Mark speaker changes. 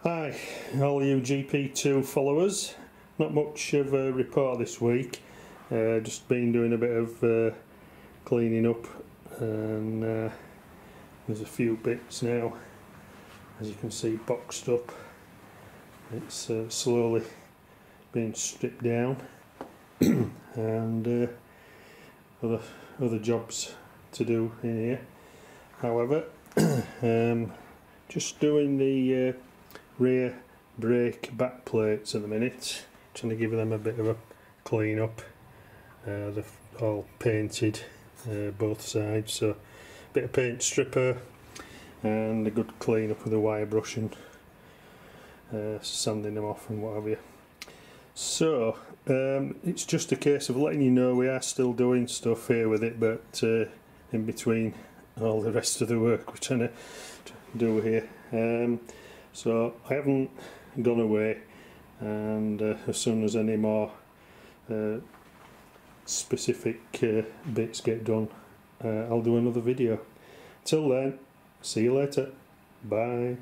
Speaker 1: Hi, all you GP2 followers. Not much of a report this week. Just been doing a bit of cleaning up, and there's a few bits now, as you can see, boxed up. It's slowly being stripped down, and other jobs to do in here. However, just doing the rear brake back plates at the minute, trying to give them a bit of a clean up. They're all painted, both sides, so a bit of paint stripper and a good clean up with a wire brush and sanding them off and what have you. So it's just a case of letting you know we are still doing stuff here with it, but in between all the rest of the work we're trying to do here. So I haven't gone away, and as soon as any more specific bits get done, I'll do another video. Till then, see you later. Bye.